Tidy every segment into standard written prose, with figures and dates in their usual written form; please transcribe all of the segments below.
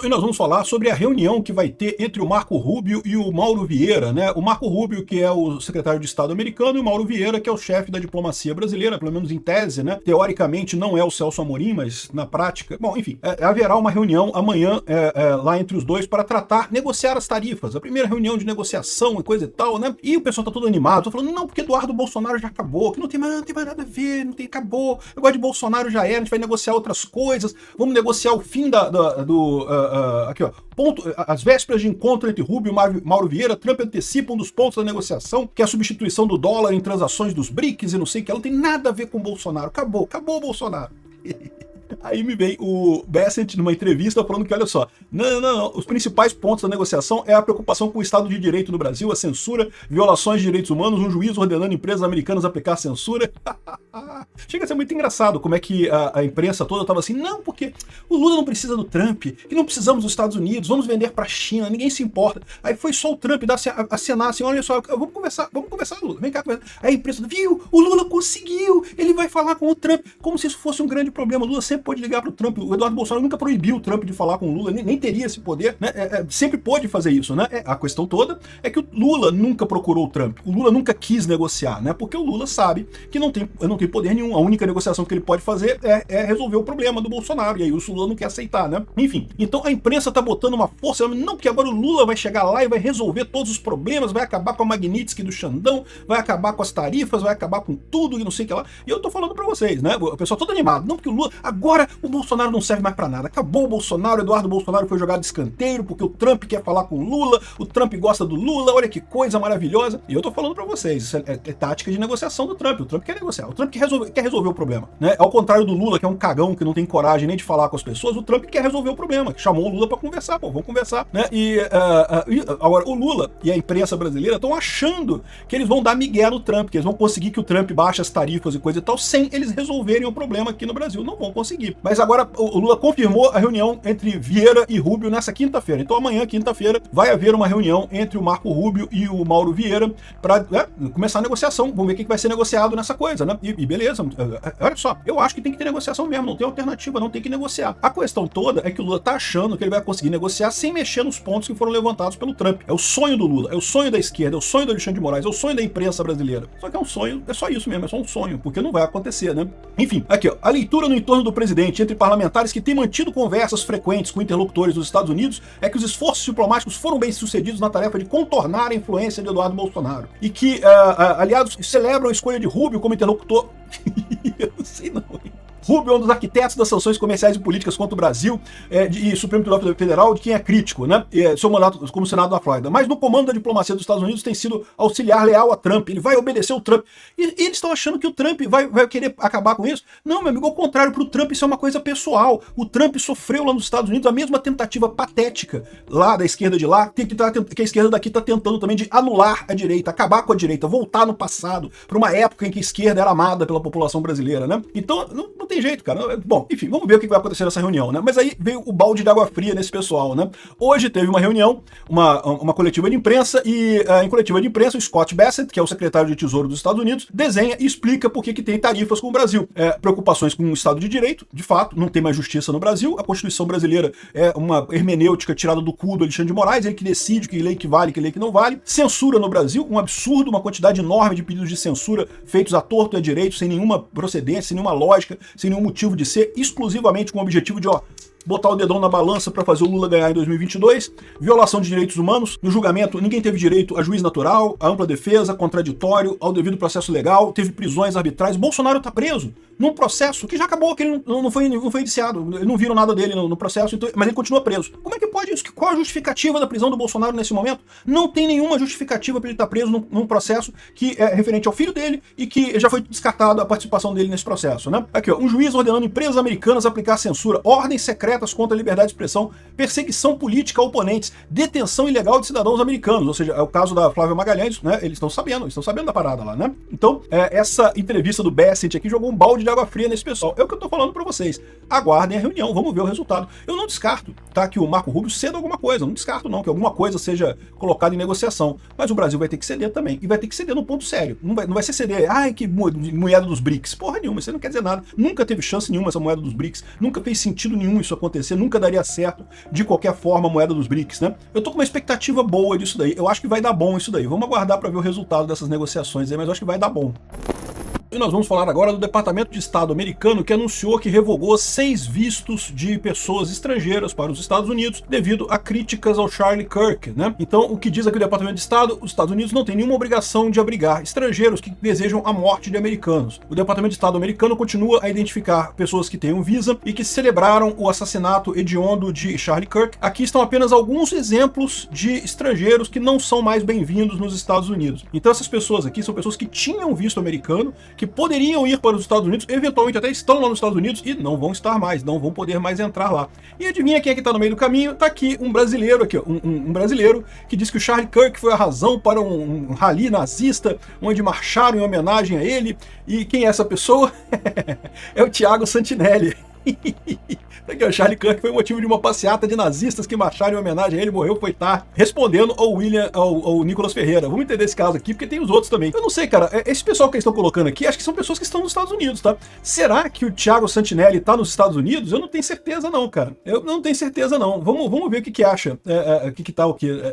E nós vamos falar sobre a reunião que vai ter entre o Marco Rubio e o Mauro Vieira, né? O Marco Rubio, que é o secretário de Estado americano, e o Mauro Vieira, que é o chefe da diplomacia brasileira, pelo menos em tese, né? Teoricamente não é o Celso Amorim, mas na prática... Bom, enfim, haverá uma reunião amanhã lá entre os dois para tratar, negociar as tarifas. A primeira reunião de negociação e coisa e tal, né? E o pessoal tá todo animado, tô falando, não, porque Eduardo Bolsonaro já acabou, que não tem mais nada a ver, acabou, o negócio de Bolsonaro já era, a gente vai negociar outras coisas, vamos negociar o fim aqui, ó. Às vésperas de encontro entre Rubio e Mauro Vieira, Trump antecipa um dos pontos da negociação, que é a substituição do dólar em transações dos BRICS e não sei o que. Ela não tem nada a ver com o Bolsonaro. Acabou o Bolsonaro. Aí me vem o Bessent numa entrevista falando que, olha só, não, os principais pontos da negociação é a preocupação com o Estado de Direito no Brasil, a censura, violações de direitos humanos, um juiz ordenando empresas americanas a aplicar censura. Chega a ser muito engraçado como é que a imprensa toda estava assim, não, porque o Lula não precisa do Trump, que não precisamos dos Estados Unidos, vamos vender para a China, ninguém se importa. Aí foi só o Trump acenar assim, olha só, vamos conversar, Lula, vem cá conversar. Aí a imprensa, viu, o Lula conseguiu, ele vai falar com o Trump, como se isso fosse um grande problema. O Lula sempre pode ligar para o Trump, o Eduardo Bolsonaro nunca proibiu o Trump de falar com o Lula, nem teria esse poder, né? Sempre pôde fazer isso, né? A questão toda é que o Lula nunca procurou o Trump, o Lula nunca quis negociar, né? Porque o Lula sabe que não tem poder nenhum, a única negociação que ele pode fazer é resolver o problema do Bolsonaro, e aí o Lula não quer aceitar, né? Enfim, então a imprensa tá botando uma força, não, porque agora o Lula vai chegar lá e vai resolver todos os problemas, vai acabar com a Magnitsky do Xandão, vai acabar com as tarifas, vai acabar com tudo e não sei o que lá, e eu tô falando pra vocês, né? O pessoal todo animado, não, porque o Lula, agora o Bolsonaro não serve mais pra nada, acabou o Bolsonaro, Eduardo Bolsonaro foi jogado de escanteio, porque o Trump quer falar com o Lula, o Trump gosta do Lula, olha que coisa maravilhosa, e eu tô falando pra vocês, isso é tática de negociação do Trump, o Trump quer negociar, o Trump quer resolver o problema, né? Ao contrário do Lula, que é um cagão, que não tem coragem nem de falar com as pessoas, o Trump quer resolver o problema, que chamou o Lula pra conversar, vamos conversar, né? Agora, o Lula e a imprensa brasileira estão achando que eles vão dar migué no Trump, que eles vão conseguir que o Trump baixe as tarifas e coisa e tal, sem eles resolverem o problema aqui no Brasil, não vão conseguir. Mas agora, o Lula confirmou a reunião entre Vieira e Rubio nessa quinta-feira, então amanhã, quinta-feira, vai haver uma reunião entre o Marco Rubio e o Mauro Vieira para começar a negociação, vamos ver o que vai ser negociado nessa coisa, né? E beleza, olha só, eu acho que tem que ter negociação mesmo, não tem alternativa, não tem que negociar. A questão toda é que o Lula tá achando que ele vai conseguir negociar sem mexer nos pontos que foram levantados pelo Trump. É o sonho do Lula, é o sonho da esquerda, é o sonho do Alexandre de Moraes, é o sonho da imprensa brasileira. Só que é um sonho, é só isso mesmo, é só um sonho, porque não vai acontecer, né? Enfim, aqui ó, a leitura no entorno do presidente entre parlamentares que têm mantido conversas frequentes com interlocutores dos Estados Unidos é que os esforços diplomáticos foram bem sucedidos na tarefa de contornar a influência de Eduardo Bolsonaro. E que aliados celebram a escolha de Rubio como interlocutor. Eu não sei não, hein? Rubio é um dos arquitetos das sanções comerciais e políticas contra o Brasil e Supremo Tribunal Federal, de quem é crítico, né? Seu mandato como Senado da Flórida. Mas no comando da diplomacia dos Estados Unidos tem sido auxiliar leal a Trump. Ele vai obedecer o Trump. E eles estão achando que o Trump vai querer acabar com isso? Não, meu amigo, ao contrário, para o Trump isso é uma coisa pessoal. O Trump sofreu lá nos Estados Unidos a mesma tentativa patética lá da esquerda de lá, que a esquerda daqui está tentando também de anular a direita, acabar com a direita, voltar no passado, para uma época em que a esquerda era amada pela população brasileira, né? Então, não tem jeito, cara. Bom, enfim, vamos ver o que vai acontecer nessa reunião, né? Mas aí veio o balde de água fria nesse pessoal, né? Hoje teve uma reunião, uma coletiva de imprensa, e em coletiva de imprensa, o Scott Bessent, que é o secretário de Tesouro dos Estados Unidos, desenha e explica por que tem tarifas com o Brasil. Preocupações com o Estado de Direito, de fato, não tem mais justiça no Brasil, a Constituição brasileira é uma hermenêutica tirada do cu do Alexandre de Moraes, ele que decide que lei que vale, que lei que não vale. Censura no Brasil, um absurdo, uma quantidade enorme de pedidos de censura feitos à torto e à direito, sem nenhuma procedência, sem nenhuma lógica, sem nenhum motivo de ser, exclusivamente com o objetivo de, botar o dedão na balança para fazer o Lula ganhar em 2022, violação de direitos humanos, no julgamento ninguém teve direito a juiz natural, a ampla defesa, contraditório, ao devido processo legal, teve prisões arbitrais, Bolsonaro tá preso num processo que já acabou, que ele não foi indiciado, não viram nada dele no processo, então, mas ele continua preso. Como é que pode isso? Qual a justificativa da prisão do Bolsonaro nesse momento? Não tem nenhuma justificativa para ele estar preso num processo que é referente ao filho dele e que já foi descartado a participação dele nesse processo, né? Aqui, um juiz ordenando empresas americanas aplicar censura, ordens secretas contra a liberdade de expressão, perseguição política a oponentes, detenção ilegal de cidadãos americanos, ou seja, é o caso da Flávia Magalhães, né? Eles estão sabendo da parada lá, né? Então, essa entrevista do Bessent aqui jogou um balde de água fria nesse pessoal. É o que eu tô falando pra vocês. Aguardem a reunião, vamos ver o resultado. Eu não descarto, tá, que o Marco Rubio ceda alguma coisa, não descarto não, que alguma coisa seja colocada em negociação, mas o Brasil vai ter que ceder também, e vai ter que ceder num ponto sério. Não vai ser ceder, que moeda dos BRICS. Porra nenhuma, isso não quer dizer nada. Nunca teve chance nenhuma essa moeda dos BRICS, nunca fez sentido nenhum isso acontecer, nunca daria certo de qualquer forma a moeda dos BRICS, né? Eu tô com uma expectativa boa disso daí, eu acho que vai dar bom isso daí. Vamos aguardar para ver o resultado dessas negociações aí, mas eu acho que vai dar bom. E nós vamos falar agora do Departamento de Estado americano, que anunciou que revogou 6 vistos de pessoas estrangeiras para os Estados Unidos devido a críticas ao Charlie Kirk, né? Então, o que diz aqui o Departamento de Estado, os Estados Unidos não têm nenhuma obrigação de abrigar estrangeiros que desejam a morte de americanos. O Departamento de Estado americano continua a identificar pessoas que tenham visa e que celebraram o assassinato hediondo de Charlie Kirk. Aqui estão apenas alguns exemplos de estrangeiros que não são mais bem-vindos nos Estados Unidos. Então, essas pessoas aqui são pessoas que tinham visto americano, que poderiam ir para os Estados Unidos, eventualmente até estão lá nos Estados Unidos e não vão estar mais, não vão poder mais entrar lá. E adivinha quem é que está no meio do caminho? Tá aqui um brasileiro, um brasileiro que diz que o Charlie Kirk foi a razão para um rally nazista, onde marcharam em homenagem a ele. E quem é essa pessoa? É o Thiago Santinelli. Aqui, o Charlie Kirk foi motivo de uma passeata de nazistas que marcharam em homenagem a ele, morreu, foi tarde, respondendo ao Nicolas Ferreira. Vamos entender esse caso aqui, porque tem os outros também. Eu não sei, cara, esse pessoal que eles estão colocando aqui, acho que são pessoas que estão nos Estados Unidos, tá? Será que o Thiago Santinelli tá nos Estados Unidos? Eu não tenho certeza não, cara. Eu não tenho certeza não. Vamos ver o que acha,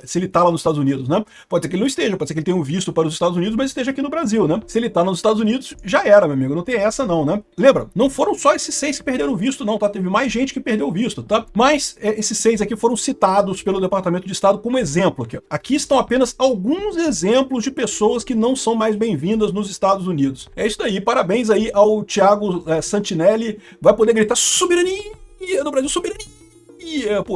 se ele tá lá nos Estados Unidos, né? Pode ser que ele não esteja, pode ser que ele tenha um visto para os Estados Unidos, mas esteja aqui no Brasil, né? Se ele tá nos Estados Unidos, já era, meu amigo, não tem essa não, né? Lembra, não foram só esses 6 que perderam o visto não, tá? Teve mais gente que perdeu o visto, tá? Mas esses 6 aqui foram citados pelo Departamento de Estado como exemplo aqui. Aqui estão apenas alguns exemplos de pessoas que não são mais bem-vindas nos Estados Unidos. É isso daí, parabéns aí ao Thiago Santinelli, vai poder gritar soberania no Brasil, soberania!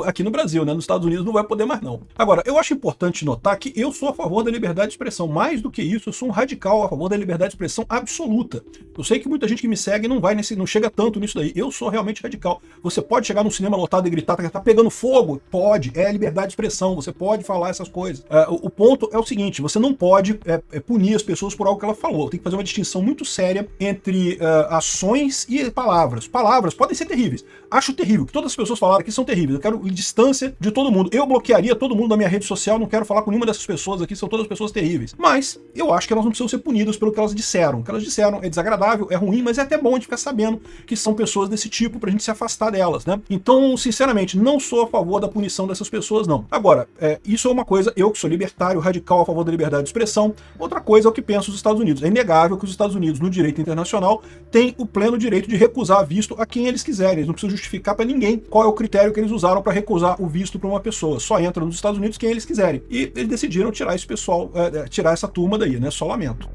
Aqui no Brasil, né? Nos Estados Unidos não vai poder mais não. Agora, eu acho importante notar que eu sou a favor da liberdade de expressão. Mais do que isso, eu sou um radical a favor da liberdade de expressão absoluta. Eu sei que muita gente que me segue não chega tanto nisso daí. Eu sou realmente radical. Você pode chegar num cinema lotado e gritar, tá pegando fogo? Pode, é liberdade de expressão, você pode falar essas coisas. O ponto é o seguinte, você não pode punir as pessoas por algo que ela falou. Tem que fazer uma distinção muito séria entre ações e palavras. Palavras podem ser terríveis. Acho terrível que todas as pessoas falaram aqui são terríveis. Eu quero distância de todo mundo. Eu bloquearia todo mundo da minha rede social, não quero falar com nenhuma dessas pessoas aqui, são todas pessoas terríveis. Mas eu acho que elas não precisam ser punidas pelo que elas disseram. O que elas disseram é desagradável, é ruim, mas é até bom a gente ficar sabendo que são pessoas desse tipo pra gente se afastar delas, né? Então, sinceramente, não sou a favor da punição dessas pessoas, não. Agora, isso é uma coisa, eu que sou libertário, radical a favor da liberdade de expressão. Outra coisa é o que penso os Estados Unidos. É inegável que os Estados Unidos, no direito internacional, têm o pleno direito de recusar visto a quem eles quiserem. Eles não precisam justificar pra ninguém qual é o critério que eles usaram para recusar o visto para uma pessoa. Só entra nos Estados Unidos quem eles quiserem. E eles decidiram tirar esse pessoal, tirar essa turma daí, né? Só lamento.